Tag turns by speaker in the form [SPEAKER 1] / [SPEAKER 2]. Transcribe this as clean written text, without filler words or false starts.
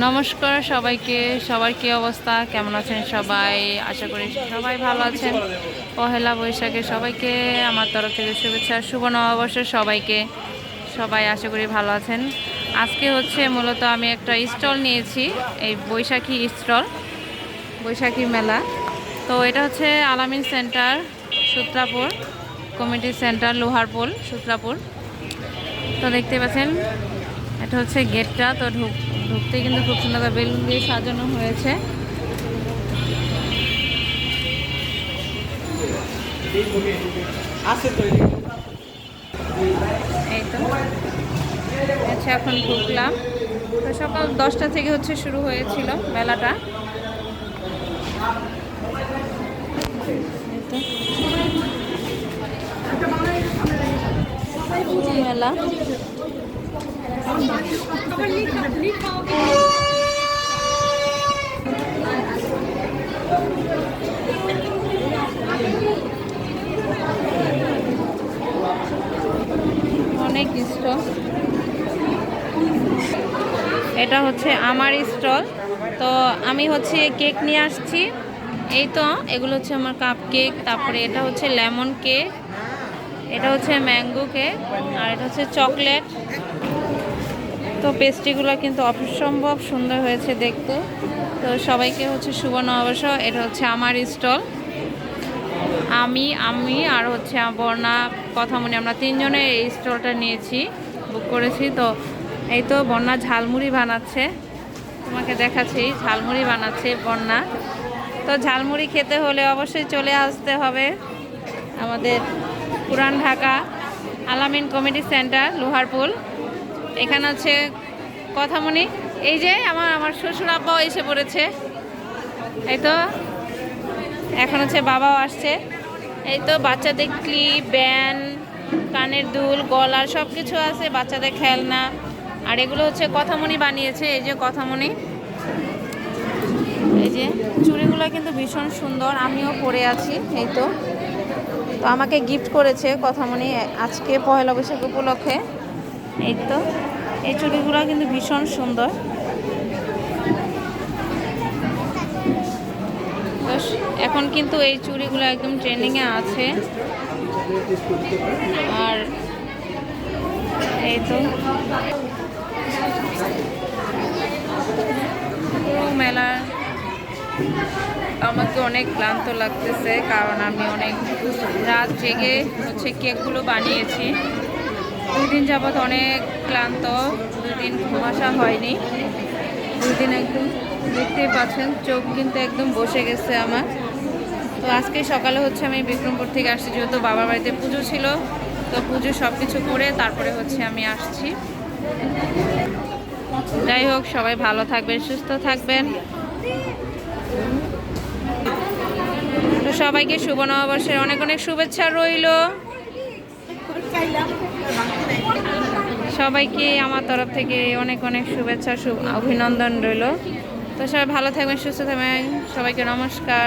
[SPEAKER 1] নমস্কার সবাইকে। সবার কি অবস্থা, কেমন আছেন সবাই? আশা করি সবাই ভালো আছেন। পহেলা বৈশাখে সবাইকে আমার তরফ থেকে শুভেচ্ছা, শুভ নববর্ষের সবাইকে। সবাই আশা করি ভালো আছেন। আজকে হচ্ছে মূলত আমি একটা স্টল নিয়েছি, এই বৈশাখী স্টল, বৈশাখী মেলা। তো এটা হচ্ছে আলামিন centre, Sutrapur committee centre, Loharpul, Sutrapur. তো দেখতে পাচ্ছেন এটা হচ্ছে গেটটা। তো ঢুকতে কিন্তু খুব সুন্দর বেলুন দিয়ে সাজানো হয়েছে। এই তো আচ্ছা, এখন ঢুকলাম। তো সকাল 10টা থেকে হচ্ছে শুরু হয়েছিল মেলাটা। মেলা অনেক স্টল। এটা হচ্ছে আমার স্টল। তো আমি হচ্ছে কেক নিয়ে আসছি। এই তো এগুলো হচ্ছে আমার কাপ কেক, তারপরে এটা হচ্ছে লেমন কেক, এটা হচ্ছে ম্যাঙ্গো কেক, আর এটা হচ্ছে চকলেট। তো পেস্ট্রিগুলো কিন্তু অসম্ভব সুন্দর হয়েছে দেখতে। তো সবাইকে হচ্ছে শুভ নববর্ষ। এটা হচ্ছে আমার স্টল। আমি আমি আর হচ্ছে বর্ণা, কথামণি, আমরা তিনজনে এই স্টলটা নিয়েছি, বুক করেছি। তো এই তো বন্যা ঝালমুড়ি বানাচ্ছে, তোমাকে দেখাচ্ছি। ঝালমুড়ি বানাচ্ছে বন্যা। তো ঝালমুড়ি খেতে হলে অবশ্যই চলে আসতে হবে আমাদের পুরান ঢাকা আলামিন কমিটি সেন্টার, লোহারপুল। এখানে হচ্ছে কথামণি, এই যে আমার শ্বশুর আব্বাও এসে পড়েছে। এই তো এখন হচ্ছে বাবাও আসছে। এই তো বাচ্চাদের ক্লিপ, ব্যান্ড, কানের দুল, গলার সব কিছু আছে, বাচ্চাদের খেলনা। আর এগুলো হচ্ছে কথামণি বানিয়েছে। এই যে কথামণি, এই যে চুড়িগুলো কিন্তু ভীষণ সুন্দর, আমিও পরে আছি। এই তো তো আমাকে গিফট করেছে কথামণি আজকে পহেলা বৈশাখ উপলক্ষে। এই তো এই চুড়িগুলো কিন্তু ভীষণ সুন্দর। এখন কিন্তু এই চুড়িগুলো একদম ট্রেন্ডিংয়ে আছে। আর এই তো পুরো মেলা আমাকে অনেক ক্লান্ত লাগতেছে, কারণ আমি অনেক রাত জেগে হচ্ছে কেকগুলো বানিয়েছি। 2 দিন যাবৎ অনেক ক্লান্ত, 2 দিন ঘুম আসা হয়নি। 2 দিন একদম দেখতেই পাচ্ছেন, চোখ কিন্তু একদম বসে গেছে আমার। তো আজকে সকালে হচ্ছে আমি বিক্রমপুর থেকে আসছি, যেহেতু বাবার বাড়িতে পুজো ছিল। তো পুজো সব কিছু করে তারপরে হচ্ছে আমি আসছি। যাই হোক, সবাই ভালো থাকবেন, সুস্থ থাকবেন। তো সবাইকে শুভ নববর্ষের অনেক অনেক শুভেচ্ছা রইল। সবাইকে আমার তরফ থেকে অনেক অনেক শুভেচ্ছা, অভিনন্দন রইল। তো সবাই ভালো থাকবেন, সুস্থ থাকবেন। সবাইকে নমস্কার।